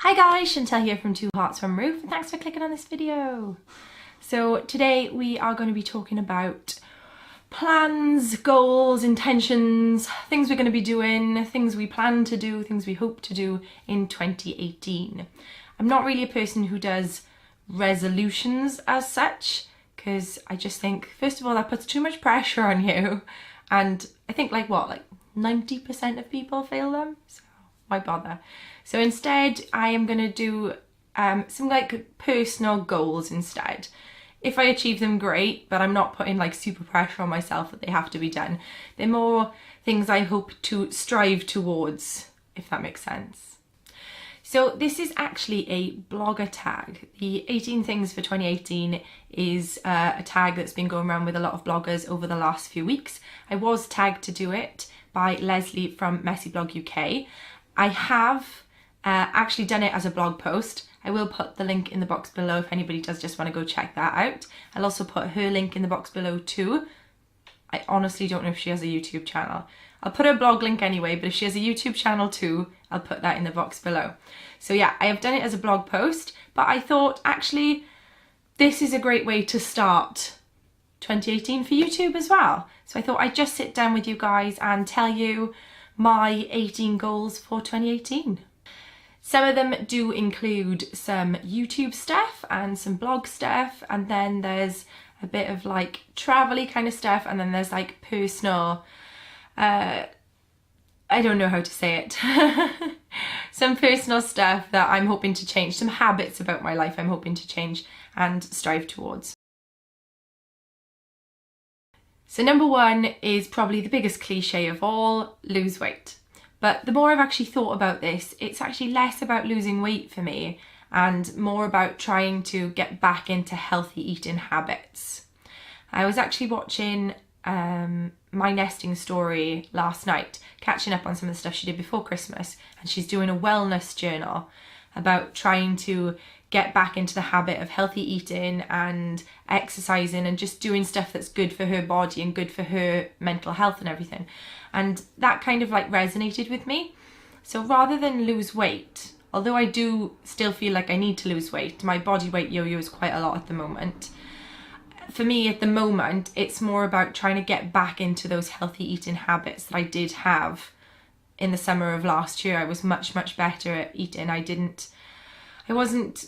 Hi guys, Chantel here from Two Hearts One Roof, and thanks for clicking on this video. So today we are going to be talking about plans, goals, intentions, things we're going to be doing, things we plan to do, things we hope to do in 2018. I'm not really a person who does resolutions as such, because I just think, first of all, that puts too much pressure on you, and I think like 90% of people fail them, so why bother? So instead, I am going to do some like personal goals instead. If I achieve them, great, but I'm not putting like super pressure on myself that they have to be done. They're more things I hope to strive towards, if that makes sense. So this is actually a blogger tag. The 18 things for 2018 is a tag that's been going around with a lot of bloggers over the last few weeks. I was tagged to do it by Leslie from Messy Blog UK. I have actually done it as a blog post. I will put the link in the box below if anybody does just want to go check that out. I'll also put her link in the box below too. I honestly don't know if she has a YouTube channel. I'll put her blog link anyway, but if she has a YouTube channel too, I'll put that in the box below. So yeah, I have done it as a blog post, but I thought actually this is a great way to start 2018 for YouTube as well. So I thought I'd just sit down with you guys and tell you my 18 goals for 2018. Some of them do include some YouTube stuff and some blog stuff, and then there's a bit of like travel-y kind of stuff, and then there's like personal, I don't know how to say it, some personal stuff that I'm hoping to change, some habits about my life I'm hoping to change and strive towards. So number one is probably the biggest cliche of all, lose weight. But the more I've actually thought about this, it's actually less about losing weight for me and more about trying to get back into healthy eating habits. I was actually watching My Nesting Story last night, catching up on some of the stuff she did before Christmas, and she's doing a wellness journal about trying to get back into the habit of healthy eating and exercising and just doing stuff that's good for her body and good for her mental health and everything. And that kind of like resonated with me. So rather than lose weight, although I do still feel like I need to lose weight, my body weight yo-yos quite a lot at the moment. For me at the moment, it's more about trying to get back into those healthy eating habits that I did have in the summer of last year. I was much better at eating. I wasn't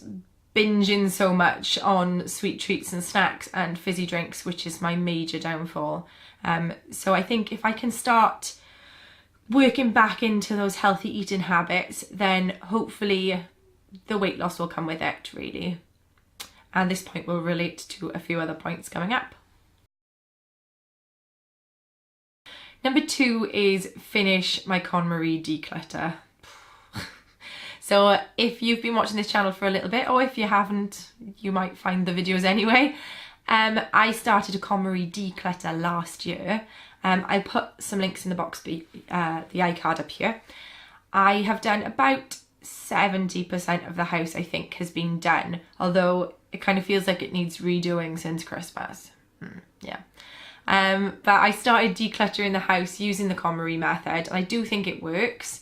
binging so much on sweet treats and snacks and fizzy drinks, which is my major downfall. So I think if I can start working back into those healthy eating habits, then hopefully the weight loss will come with it, really. And this point will relate to a few other points coming up. Number two is finish my KonMari declutter. So if you've been watching this channel for a little bit, or if you haven't, you might find the videos anyway. I started a KonMari declutter last year. I put some links in the box, the iCard up here. I have done about 70% of the house, I think, has been done, although it kind of feels like it needs redoing since Christmas. Yeah. But I started decluttering the house using the KonMari method, and I do think it works.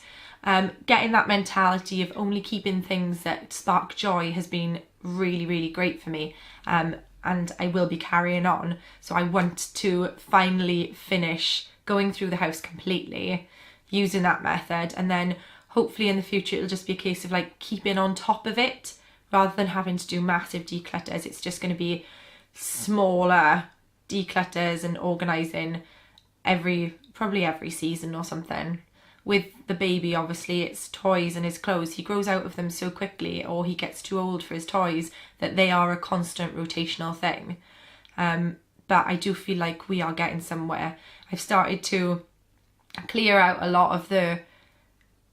Getting that mentality of only keeping things that spark joy has been really great for me, and I will be carrying on. So I want to finally finish going through the house completely using that method, and then hopefully in the future it'll just be a case of like keeping on top of it rather than having to do massive declutters. It's just going to be smaller declutters and organising probably every season or something. With the baby, obviously, it's toys and his clothes. He grows out of them so quickly, or he gets too old for his toys, that they are a constant rotational thing. But I do feel like we are getting somewhere. I've started to clear out a lot of the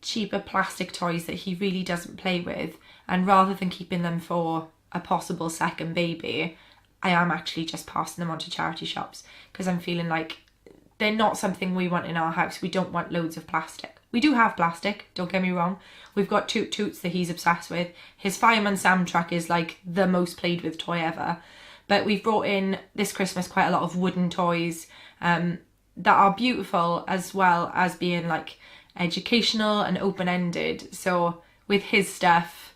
cheaper plastic toys that he really doesn't play with, and rather than keeping them for a possible second baby, I am actually just passing them on to charity shops, because I'm feeling like they're not something we want in our house. We don't want loads of plastic. We do have plastic, don't get me wrong. We've got Toot Toots that he's obsessed with. His Fireman Sam truck is like the most played with toy ever. But we've brought in this Christmas quite a lot of wooden toys that are beautiful, as well as being like educational and open-ended. So with his stuff,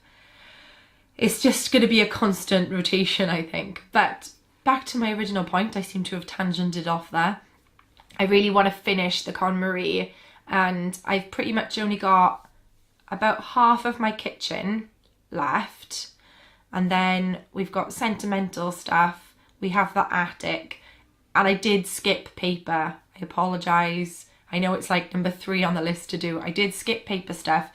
it's just going to be a constant rotation, I think. But back to my original point, I seem to have tangented off there. I really want to finish the KonMari, and I've pretty much only got about half of my kitchen left, and then we've got sentimental stuff, we have the attic, and I did skip paper. I apologise. I know it's like number 3 on the list to do. I did skip paper stuff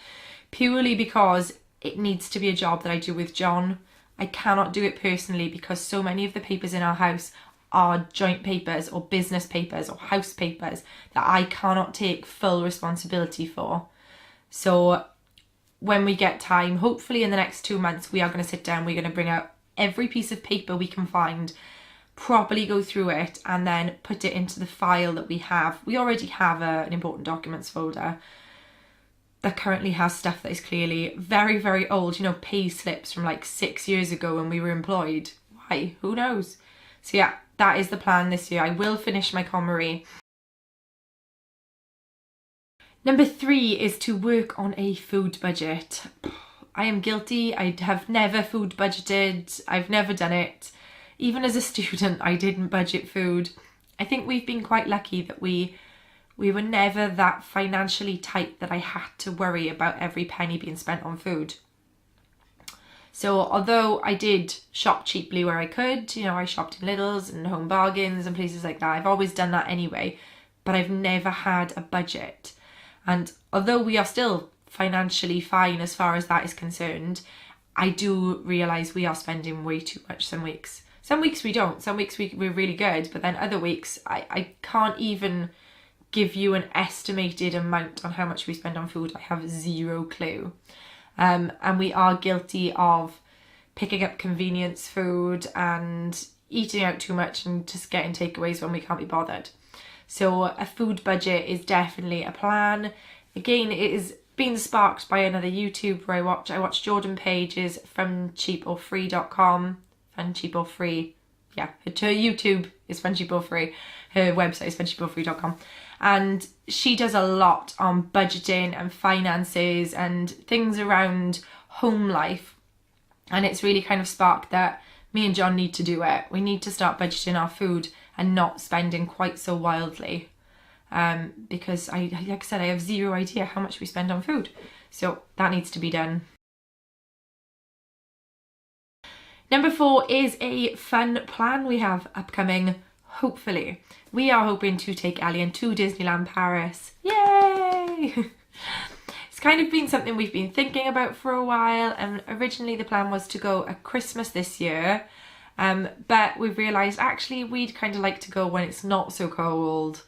purely because it needs to be a job that I do with John. I cannot do it personally because so many of the papers in our house are joint papers or business papers or house papers that I cannot take full responsibility for. So when we get time, hopefully in the next 2 months, we are going to sit down, we're going to bring out every piece of paper we can find, properly go through it, and then put it into the file that we have. We already have an important documents folder that currently has stuff that is clearly very, very old, you know, pay slips from like 6 years ago when we were employed. Why? Who knows? So yeah, that is the plan this year. I will finish my KonMari. Number 3 is to work on a food budget. I am guilty. I have never food budgeted. I've never done it. Even as a student, I didn't budget food. I think we've been quite lucky that we were never that financially tight that I had to worry about every penny being spent on food. So although I did shop cheaply where I could, you know, I shopped in Lidl's and Home Bargains and places like that. I've always done that anyway, but I've never had a budget. And although we are still financially fine as far as that is concerned, I do realise we are spending way too much some weeks. Some weeks we don't. Some weeks we're really good, but then other weeks I can't even give you an estimated amount on how much we spend on food. I have zero clue. And we are guilty of picking up convenience food and eating out too much and just getting takeaways when we can't be bothered. So a food budget is definitely a plan. Again, it is being sparked by another YouTuber I watch Jordan Page's FunCheapOrFree.com. Fun, cheap or free. Yeah, her YouTube is Fun, Cheap or Free. Her website is FunCheapOrFree.com. And she does a lot on budgeting and finances and things around home life. And it's really kind of sparked that me and John need to do it. We need to start budgeting our food and not spending quite so wildly. Because like I said, I have zero idea how much we spend on food. So that needs to be done. Number 4 is a fun plan we have upcoming, hopefully. We are hoping to take Ellie to Disneyland Paris. Yay! It's kind of been something we've been thinking about for a while, and originally the plan was to go at Christmas this year, but we've realised actually we'd kind of like to go when it's not so cold.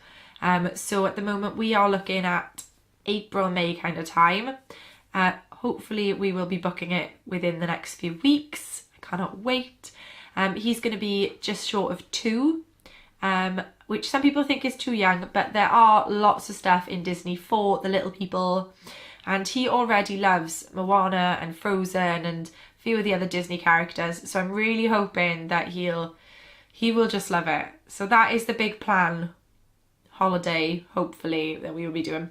So at the moment we are looking at April, May kind of time. Hopefully we will be booking it within the next few weeks. Cannot wait. He's going to be just short of 2, which some people think is too young, but there are lots of stuff in Disney for the little people, and he already loves Moana and Frozen and a few of the other Disney characters, so I'm really hoping that he will just love it. So that is the big plan holiday, hopefully, that we will be doing.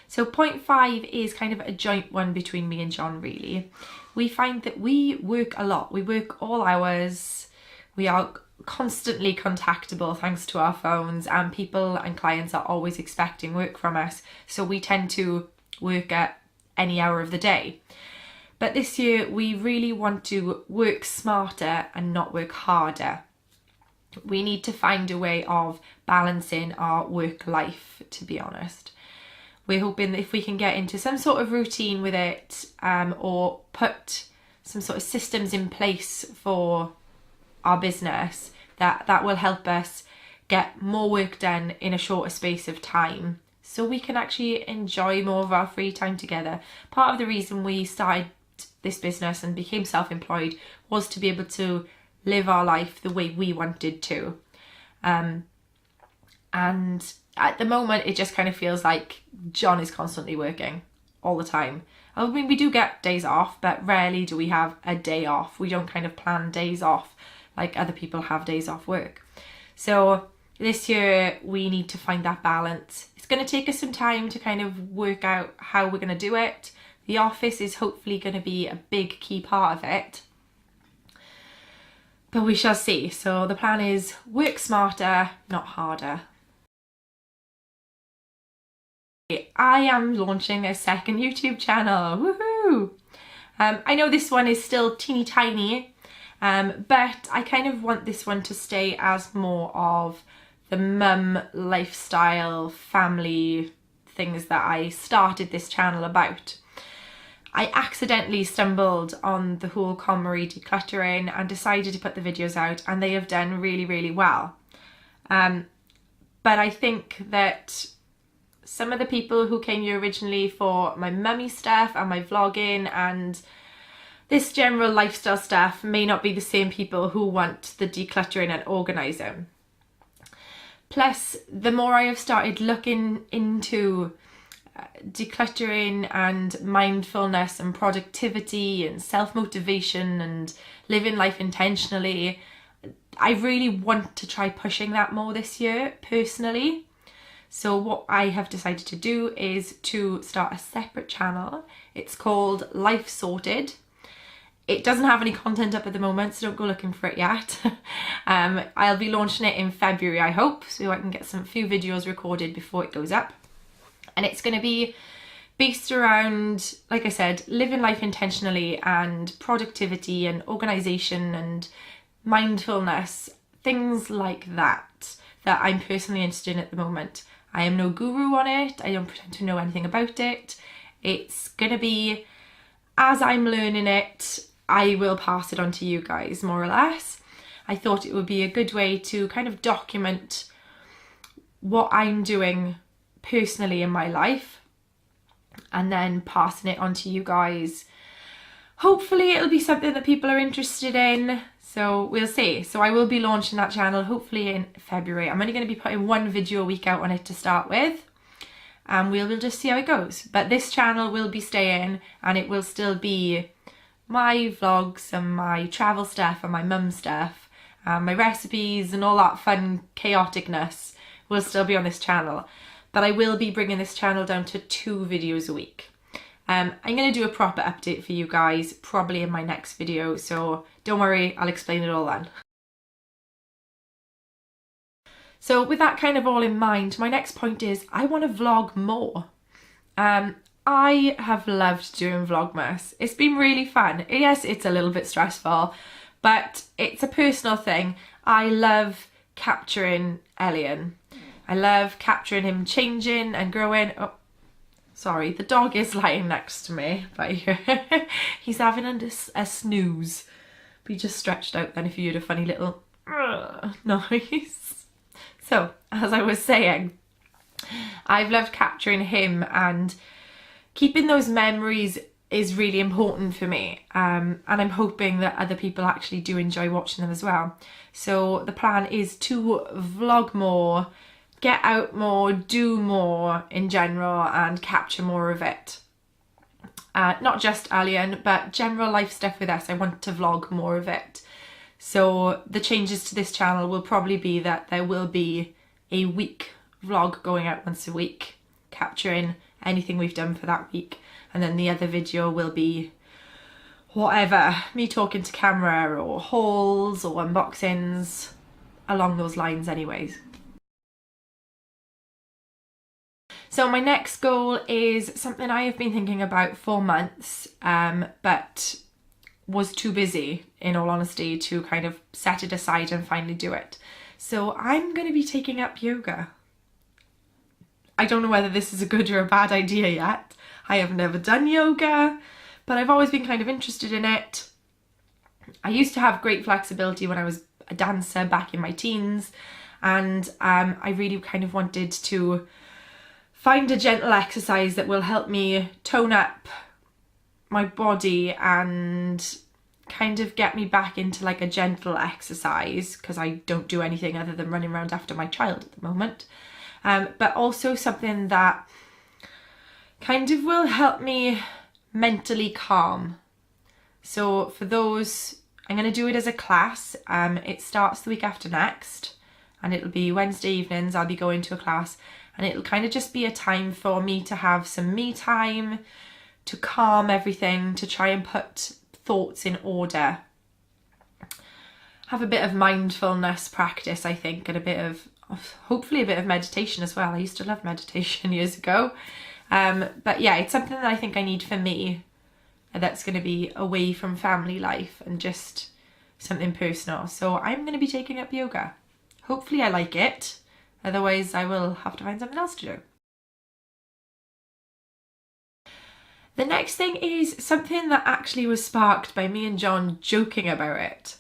So point 5 is kind of a joint one between me and John, really. We find that we work a lot. We work all hours. We are constantly contactable thanks to our phones, and people and clients are always expecting work from us. So we tend to work at any hour of the day. But this year we really want to work smarter and not work harder. We need to find a way of balancing our work life, to be honest. We're hoping that if we can get into some sort of routine with it, or put some sort of systems in place for our business, that will help us get more work done in a shorter space of time, so we can actually enjoy more of our free time together. Part of the reason we started this business and became self-employed was to be able to live our life the way we wanted to. And at the moment, it just kind of feels like John is constantly working all the time. I mean, we do get days off, but rarely do we have a day off. We don't kind of plan days off like other people have days off work. So this year, we need to find that balance. It's going to take us some time to kind of work out how we're going to do it. The office is hopefully going to be a big key part of it. But we shall see. So the plan is work smarter, not harder. I am launching a second YouTube channel. Woohoo! I know this one is still teeny tiny, but I kind of want this one to stay as more of the mum lifestyle, family things that I started this channel about. I accidentally stumbled on the whole KonMari decluttering and decided to put the videos out, and they have done really, really well. But I think that some of the people who came here originally for my mummy stuff and my vlogging and this general lifestyle stuff may not be the same people who want the decluttering and organising. Plus, the more I have started looking into decluttering and mindfulness and productivity and self-motivation and living life intentionally, I really want to try pushing that more this year personally. So what I have decided to do is to start a separate channel. It's called Life Sorted. It doesn't have any content up at the moment, so don't go looking for it yet. I'll be launching it in February, I hope, so I can get some few videos recorded before it goes up. And it's going to be based around, like I said, living life intentionally and productivity and organisation and mindfulness, things like that I'm personally interested in at the moment. I am no guru on it. I don't pretend to know anything about it. It's going to be, as I'm learning it, I will pass it on to you guys, more or less. I thought it would be a good way to kind of document what I'm doing personally in my life and then passing it on to you guys. Hopefully it'll be something that people are interested in, so we'll see. So I will be launching that channel hopefully in February. I'm only going to be putting one video a week out on it to start with, and we'll just see how it goes. But this channel will be staying, and it will still be my vlogs and my travel stuff and my mum stuff and my recipes and all that fun chaoticness will still be on this channel. But I will be bringing this channel down to 2 videos a week. I'm going to do a proper update for you guys probably in my next video, so don't worry, I'll explain it all then. So with that kind of all in mind, my next point is I want to vlog more. I have loved doing Vlogmas. It's been really fun. Yes, it's a little bit stressful, but it's a personal thing. I love capturing Elian. I love capturing him changing and growing. Oh, sorry, the dog is lying next to me, but he's having a snooze. But he just stretched out then if you heard a funny little noise. So, as I was saying, I've loved capturing him, and keeping those memories is really important for me, and I'm hoping that other people actually do enjoy watching them as well. So the plan is to vlog more, get out more, do more in general, and capture more of it. Not just Alien, but general life stuff with us. I want to vlog more of it. So the changes to this channel will probably be that there will be a week vlog going out once a week, capturing anything we've done for that week, and then the other video will be whatever, me talking to camera or hauls or unboxings, along those lines anyways. So my next goal is something I have been thinking about for months, but was too busy, in all honesty, to kind of set it aside and finally do it. So I'm going to be taking up yoga. I don't know whether this is a good or a bad idea yet. I have never done yoga, but I've always been kind of interested in it. I used to have great flexibility when I was a dancer back in my teens, and I really kind of wanted to find a gentle exercise that will help me tone up my body and kind of get me back into like a gentle exercise, because I don't do anything other than running around after my child at the moment. But also something that kind of will help me mentally calm. So for those, I'm going to do it as a class. It starts the week after next, and it'll be Wednesday evenings. I'll be going to a class, and it'll kind of just be a time for me to have some me time, to calm everything, to try and put thoughts in order. Have a bit of mindfulness practice, I think, and a bit of, hopefully a bit of meditation as well. I used to love meditation years ago. But yeah, it's something that I think I need for me, that's going to be away from family life and just something personal. So I'm going to be taking up yoga. Hopefully I like it. Otherwise I will have to find something else to do. The next thing is something that actually was sparked by me and John joking about it.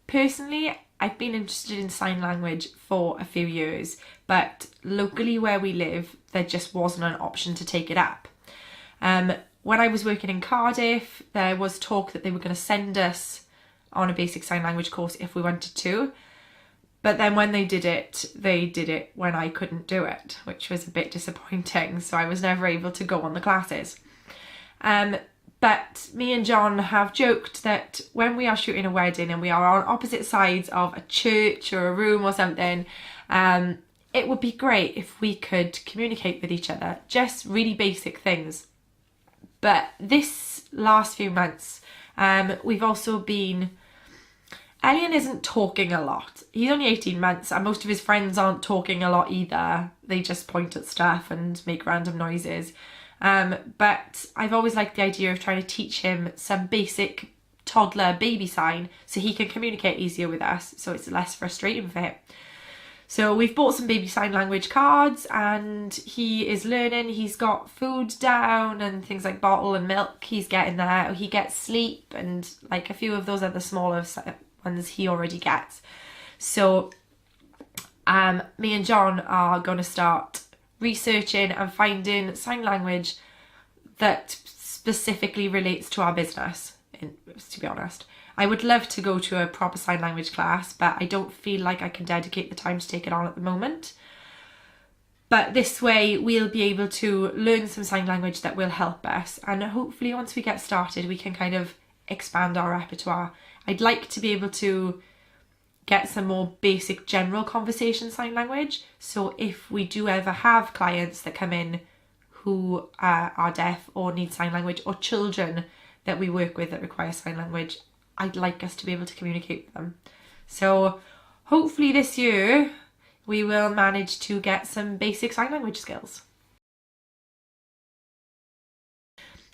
Personally, I've been interested in sign language for a few years, but locally where we live, there just wasn't an option to take it up. When I was working in Cardiff, there was talk that they were going to send us on a basic sign language course if we wanted to. But then when they did it when I couldn't do it, which was a bit disappointing. So I was never able to go on the classes. But me and John have joked that when we are shooting a wedding and we are on opposite sides of a church or a room or something, it would be great if we could communicate with each other, just really basic things. But this last few months, we've also been... Elliot isn't talking a lot. He's only 18 months and most of his friends aren't talking a lot either. They just point at stuff and make random noises. But I've always liked the idea of trying to teach him some basic toddler baby sign so he can communicate easier with us, so it's less frustrating for him. So we've bought some baby sign language cards and he is learning. He's got food down and things like bottle and milk. He's getting there. He gets sleep and like a few of those other smaller ones he already gets. So me and John are going to start researching and finding sign language that specifically relates to our business, to be honest. I would love to go to a proper sign language class, but I don't feel like I can dedicate the time to take it on at the moment. But this way we'll be able to learn some sign language that will help us, and hopefully once we get started we can kind of expand our repertoire. I'd like to be able to get some more basic general conversation sign language, so if we do ever have clients that come in who are deaf or need sign language, or children that we work with that require sign language, I'd like us to be able to communicate with them. So hopefully this year we will manage to get some basic sign language skills.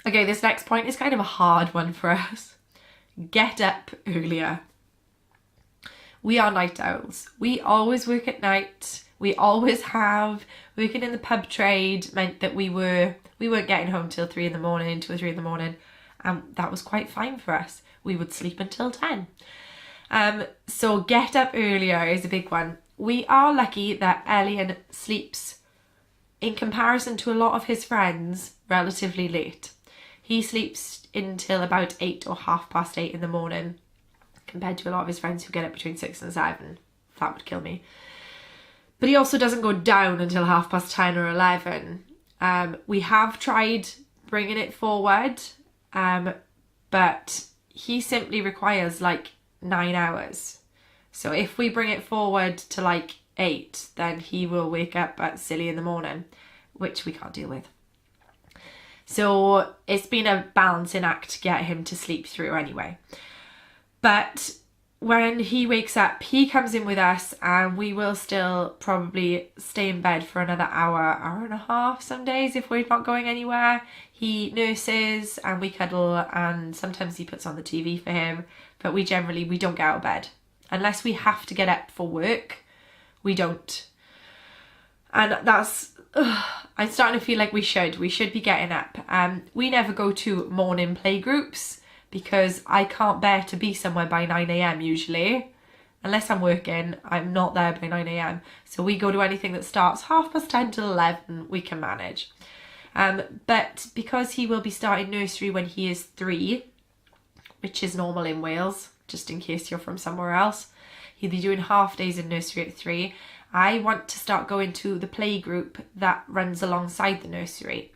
Okay, this next point is kind of a hard one for us. Get up earlier. We are night owls. We always work at night. We always have. Working in the pub trade meant that we weren't getting home till 3 in the morning, 2 or 3 in the morning. And that was quite fine for us. We would sleep until 10. So get up earlier is a big one. We are lucky that Elliot sleeps, in comparison to a lot of his friends, relatively late. He sleeps until about 8 or 8:30 in the morning, compared to a lot of his friends who get up between 6 and 7. That would kill me. But he also doesn't go down until 10:30 or 11. We have tried bringing it forward, but he simply requires like 9 hours. So if we bring it forward to like 8, then he will wake up at silly in the morning, which we can't deal with. So it's been a balancing act to get him to sleep through anyway. But when he wakes up, he comes in with us and we will still probably stay in bed for another hour and a half some days if we're not going anywhere. He nurses and we cuddle, and sometimes he puts on the TV for him, but we don't get out of bed. Unless we have to get up for work, we don't. And that's... I'm starting to feel like we should be getting up. We never go to morning play groups because I can't bear to be somewhere by 9 AM usually. Unless I'm working, I'm not there by 9 AM. So we go to anything that starts 10:30 till 11, we can manage. But because he will be starting nursery when he is 3, which is normal in Wales, just in case you're from somewhere else, he'll be doing half days in nursery at 3. I want to start going to the play group that runs alongside the nursery,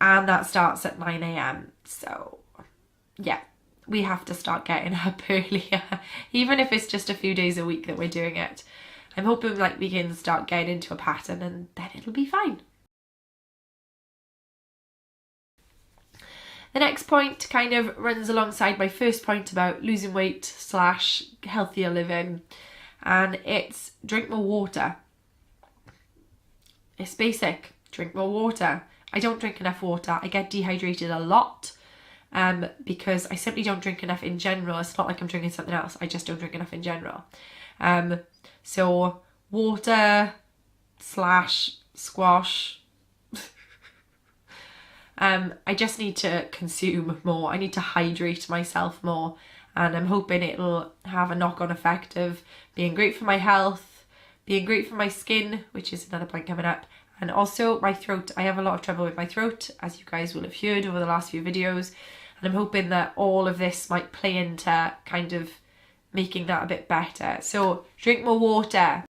and that starts at 9 AM. So yeah, we have to start getting up earlier, even if it's just a few days a week that we're doing it. I'm hoping like we can start getting into a pattern and then it'll be fine. The next point kind of runs alongside my first point about losing weight / healthier living, and it's drink more water. It's basic, drink more water. I don't drink enough water. I get dehydrated a lot because I simply don't drink enough in general. It's not like I'm drinking something else. I just don't drink enough in general. So water / squash. I just need to consume more. I need to hydrate myself more, and I'm hoping it'll have a knock-on effect of being great for my health, being great for my skin, which is another point coming up, and also my throat. I have a lot of trouble with my throat, as you guys will have heard over the last few videos, and I'm hoping that all of this might play into kind of making that a bit better. So drink more water.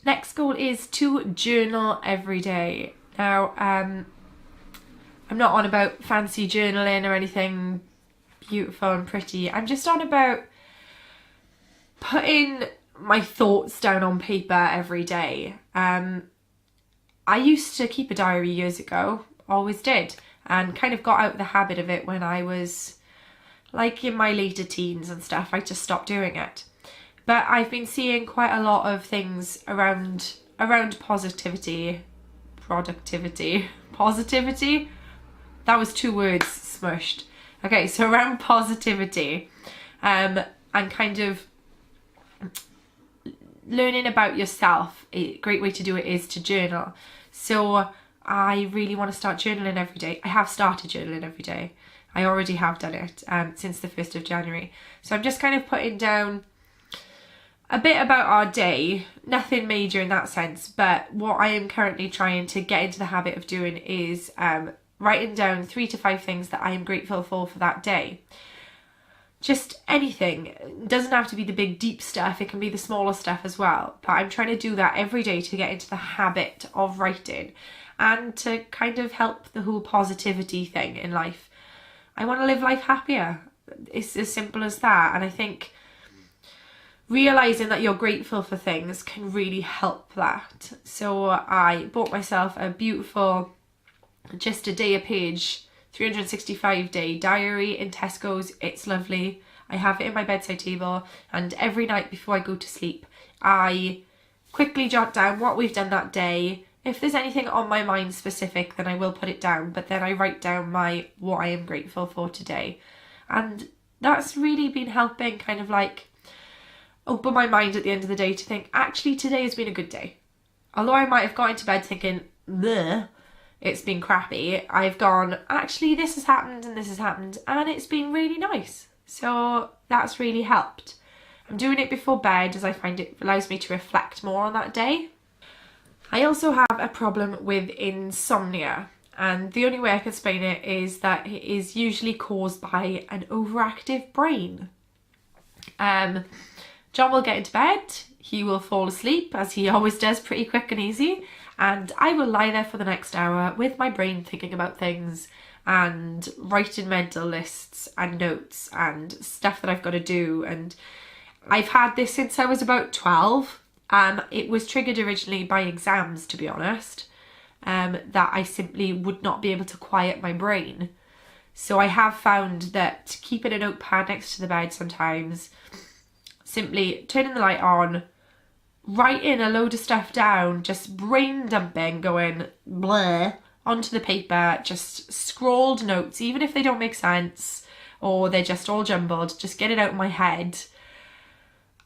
Next goal is to journal every day. Now, I'm not on about fancy journaling or anything beautiful and pretty. I'm just on about putting my thoughts down on paper every day. I used to keep a diary years ago, always did, and kind of got out of the habit of it when I was like in my later teens and stuff. I just stopped doing it. But I've been seeing quite a lot of things around positivity. That was 2 words smushed. Okay, so around positivity, and kind of learning about yourself. A great way to do it is to journal. So I really want to start journaling every day. I have started journaling every day. I already have done it since the 1st of January. So I'm just kind of putting down a bit about our day, nothing major in that sense, but what I am currently trying to get into the habit of doing is writing down 3 to 5 things that I am grateful for that day. Just anything. It doesn't have to be the big deep stuff, it can be the smaller stuff as well, but I'm trying to do that every day to get into the habit of writing and to kind of help the whole positivity thing in life. I want to live life happier. It's as simple as that, and I think realising that you're grateful for things can really help that. So I bought myself a beautiful, just a day a page, 365 day diary in Tesco's. It's lovely. I have it in my bedside table, and every night before I go to sleep I quickly jot down what we've done that day. If there's anything on my mind specific, then I will put it down, but then I write down what I am grateful for today. And that's really been helping kind of like open my mind at the end of the day to think, actually today has been a good day. Although I might have got into bed thinking, bleh, it's been crappy, I've gone, actually this has happened and this has happened, and it's been really nice. So that's really helped. I'm doing it before bed as I find it allows me to reflect more on that day. I also have a problem with insomnia, and the only way I can explain it is that it is usually caused by an overactive brain. John will get into bed, he will fall asleep, as he always does, pretty quick and easy, and I will lie there for the next hour with my brain thinking about things and writing mental lists and notes and stuff that I've got to do. And I've had this since I was about 12. It was triggered originally by exams, to be honest, that I simply would not be able to quiet my brain. So I have found that keeping a notepad next to the bed sometimes, simply turning the light on, writing a load of stuff down, just brain dumping, going bleh onto the paper, just scrawled notes, even if they don't make sense or they're just all jumbled, just get it out of my head.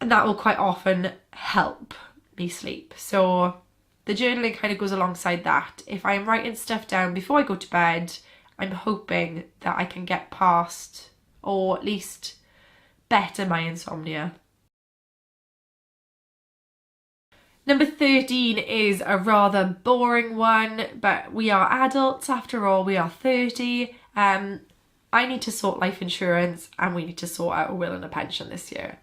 And that will quite often help me sleep. So the journaling kind of goes alongside that. If I'm writing stuff down before I go to bed, I'm hoping that I can get past, or at least better, my insomnia. Number 13 is a rather boring one, but we are adults after all, we are 30. I need to sort life insurance and we need to sort out a will and a pension this year.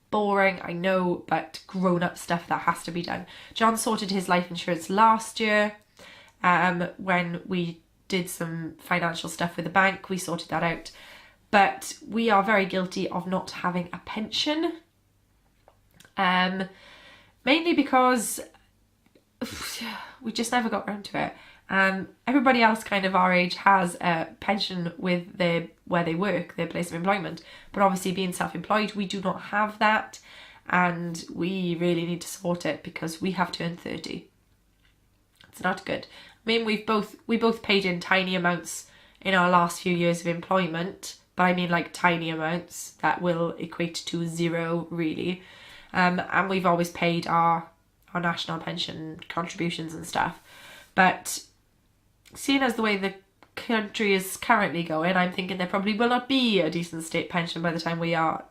Boring, I know, but grown-up stuff that has to be done. John sorted his life insurance last year when we did some financial stuff with the bank. We sorted that out. But we are very guilty of not having a pension. Mainly because we just never got around to it. Everybody else kind of our age has a pension with where they work, their place of employment. But obviously being self-employed, we do not have that, and we really need to sort it because we have turned 30. It's not good. I mean, we both paid in tiny amounts in our last few years of employment, but I mean like tiny amounts that will equate to zero really. And we've always paid our national pension contributions and stuff. But seeing as the way the country is currently going, I'm thinking there probably will not be a decent state pension by the time we are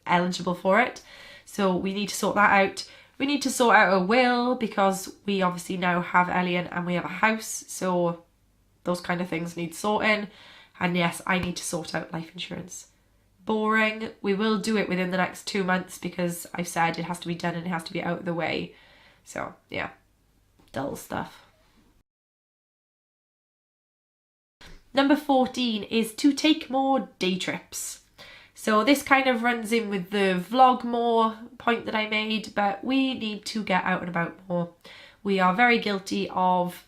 eligible for it. So we need to sort that out. We need to sort out a will because we obviously now have Elliot and we have a house. So those kind of things need sorting. And yes, I need to sort out life insurance. Boring. We will do it within the next 2 months because I've said it has to be done and it has to be out of the way. So yeah, dull stuff. Number 14 is to take more day trips. So this kind of runs in with the vlog more point that I made, but we need to get out and about more. We are very guilty of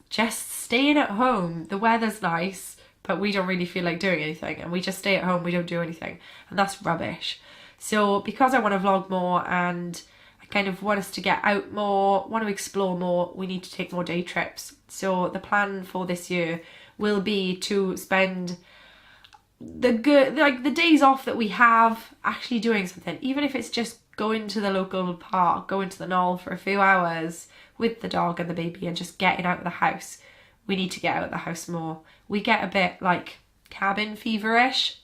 just staying at home. The weather's nice, but we don't really feel like doing anything, and we just stay at home, we don't do anything, and that's rubbish. So because I want to vlog more and I kind of want us to get out more, want to explore more, we need to take more day trips. So the plan for this year will be to spend the days off that we have actually doing something, even if it's just going to the local park, going to the knoll for a few hours with the dog and the baby and just getting out of the house. We need to get out of the house more. We get a bit like cabin feverish.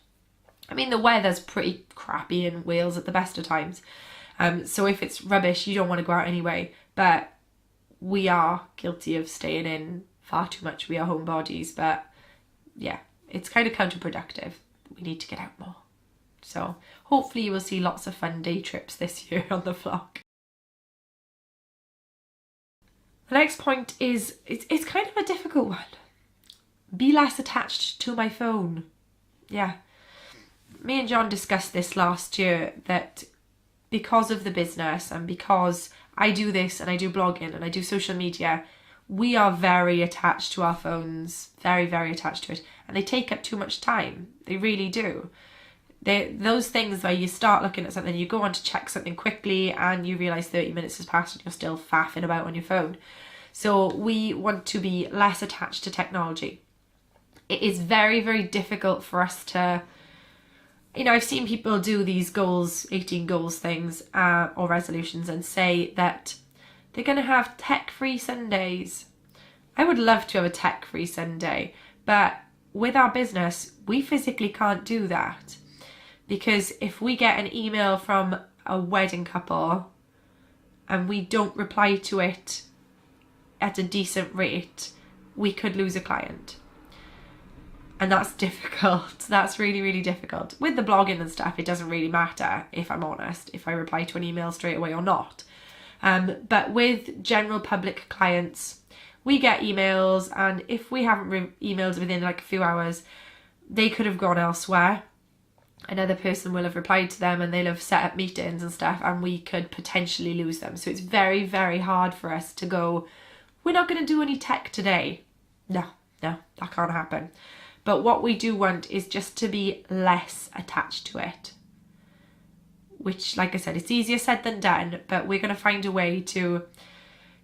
I mean, the weather's pretty crappy in Wales at the best of times. So if it's rubbish, you don't want to go out anyway. But we are guilty of staying in far too much. We are homebodies, but yeah, it's kind of counterproductive. We need to get out more. So hopefully you will see lots of fun day trips this year on the vlog. The next point is, it's kind of a difficult one. Be less attached to my phone. Yeah. Me and John discussed this last year, that because of the business and because I do this and I do blogging and I do social media, we are very attached to our phones, very, very attached to it. And they take up too much time. They really do. Those things where you start looking at something, you go on to check something quickly and you realise 30 minutes has passed and you're still faffing about on your phone. So we want to be less attached to technology. It is very, very difficult for us to, you know, I've seen people do these goals, 18 goals things or resolutions, and say that they're going to have tech-free Sundays. I would love to have a tech-free Sunday, but with our business, we physically can't do that. Because if we get an email from a wedding couple and we don't reply to it at a decent rate, we could lose a client. And that's difficult. That's really, really difficult. With the blogging and stuff, it doesn't really matter, if I'm honest, if I reply to an email straight away or not. But with general public clients, we get emails, and if we haven't emailed within like a few hours, they could have gone elsewhere. Another person will have replied to them and they'll have set up meetings and stuff, and we could potentially lose them. So it's very, very hard for us to go, we're not going to do any tech today. No, that can't happen. But what we do want is just to be less attached to it. Which, like I said, it's easier said than done, but we're going to find a way to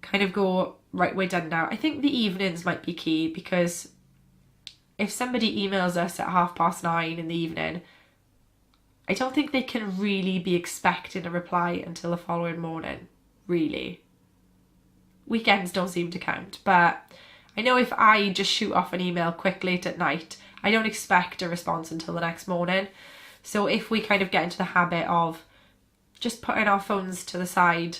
kind of go, right, we're done now. I think the evenings might be key, because if somebody emails us at 9:30 in the evening, I don't think they can really be expecting a reply until the following morning, really. Weekends don't seem to count, but I know if I just shoot off an email quick late at night, I don't expect a response until the next morning. So if we kind of get into the habit of just putting our phones to the side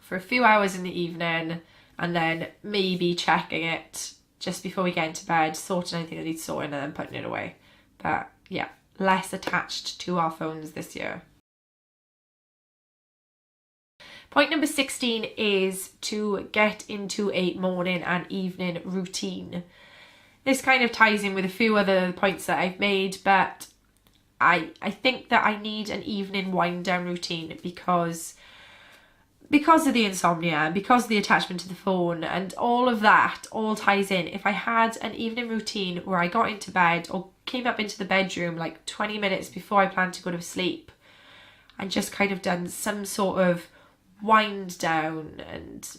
for a few hours in the evening and then maybe checking it just before we get into bed, sorting anything that needs sorting and then putting it away. But yeah, less attached to our phones this year. Point number 16 is to get into a morning and evening routine. This kind of ties in with a few other points that I've made, but I think that I need an evening wind down routine, because because of the insomnia and because of the attachment to the phone and all of that all ties in. If I had an evening routine where I got into bed or came up into the bedroom like 20 minutes before I planned to go to sleep and just kind of done some sort of wind down and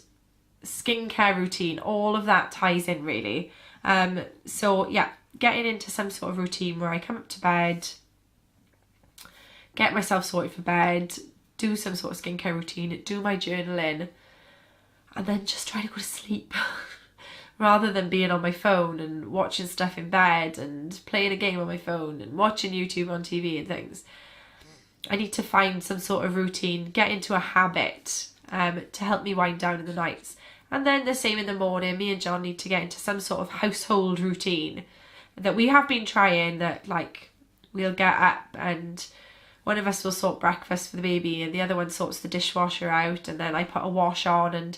skincare routine, all of that ties in really. So yeah, getting into some sort of routine where I come up to bed, get myself sorted for bed, do some sort of skincare routine, do my journaling, and then just try to go to sleep rather than being on my phone and watching stuff in bed and playing a game on my phone and watching YouTube on TV and things. I need to find some sort of routine, get into a habit to help me wind down in the nights. And then the same in the morning, me and John need to get into some sort of household routine that we have been trying, that like we'll get up and one of us will sort breakfast for the baby and the other one sorts the dishwasher out, and then I put a wash on, and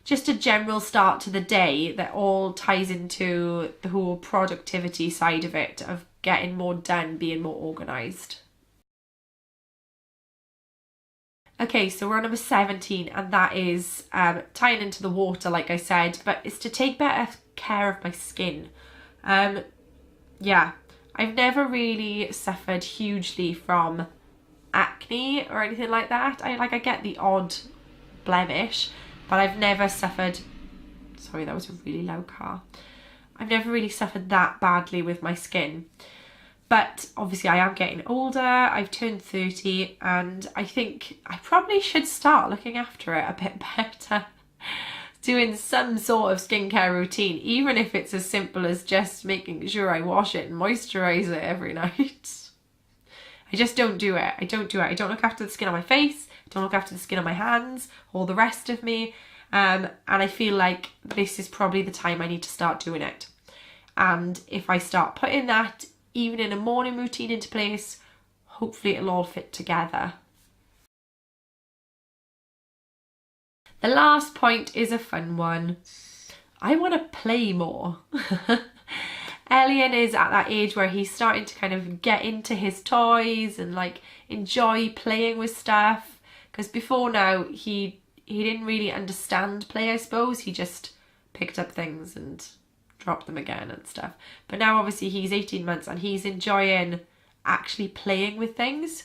just a general start to the day that all ties into the whole productivity side of it, of getting more done, being more organised. Okay, so we're on number 17, and that is tying into the water, like I said, but it's to take better care of my skin. Yeah, I've never really suffered hugely from acne or anything like that. I get the odd blemish, but I've never suffered, sorry, that was a really loud car. I've never really suffered that badly with my skin. But obviously I am getting older, I've turned 30, and I think I probably should start looking after it a bit better. Doing some sort of skincare routine, even if it's as simple as just making sure I wash it and moisturise it every night. I just don't do it. I don't look after the skin on my face, I don't look after the skin on my hands, or the rest of me. And I feel like this is probably the time I need to start doing it. And if I start putting that even in a morning routine into place, hopefully it'll all fit together. The last point is a fun one. I want to play more. Elliot is at that age where he's starting to kind of get into his toys and like enjoy playing with stuff. Because before now, he didn't really understand play, I suppose. He just picked up things and dropped them again and stuff. But now obviously he's 18 months and he's enjoying actually playing with things.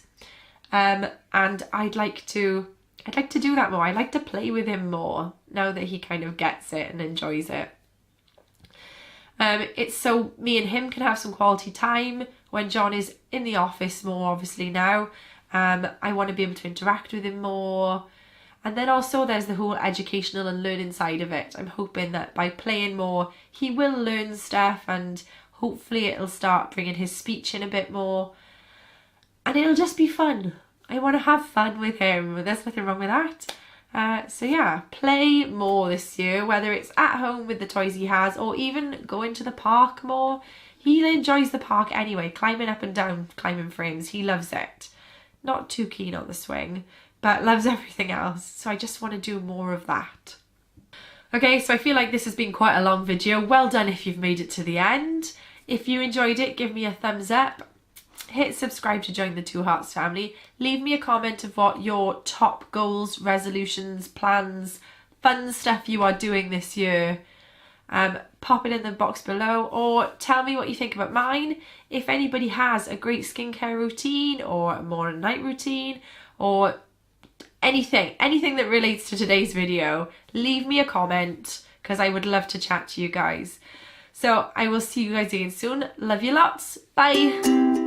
And I'd like to do that more. I'd like to play with him more now that he kind of gets it and enjoys it. It's so me and him can have some quality time when John is in the office more, obviously now. I want to be able to interact with him more. And then also there's the whole educational and learning side of it. I'm hoping that by playing more, he will learn stuff, and hopefully it'll start bringing his speech in a bit more. And it'll just be fun. I want to have fun with him. There's nothing wrong with that. So yeah, play more this year, whether it's at home with the toys he has or even going to the park more. He enjoys the park anyway, climbing up and down climbing frames. He loves it. Not too keen on the swing, but loves everything else. So I just want to do more of that. Okay, so I feel like this has been quite a long video. Well done if you've made it to the end. If you enjoyed it, give me a thumbs up. Hit subscribe to join the Two Hearts family. Leave me a comment of what your top goals, resolutions, plans, fun stuff you are doing this year. Pop it in the box below, or tell me what you think about mine. If anybody has a great skincare routine or a morning night routine or anything that relates to today's video, leave me a comment because I would love to chat to you guys. So I will see you guys again soon. Love you lots. Bye.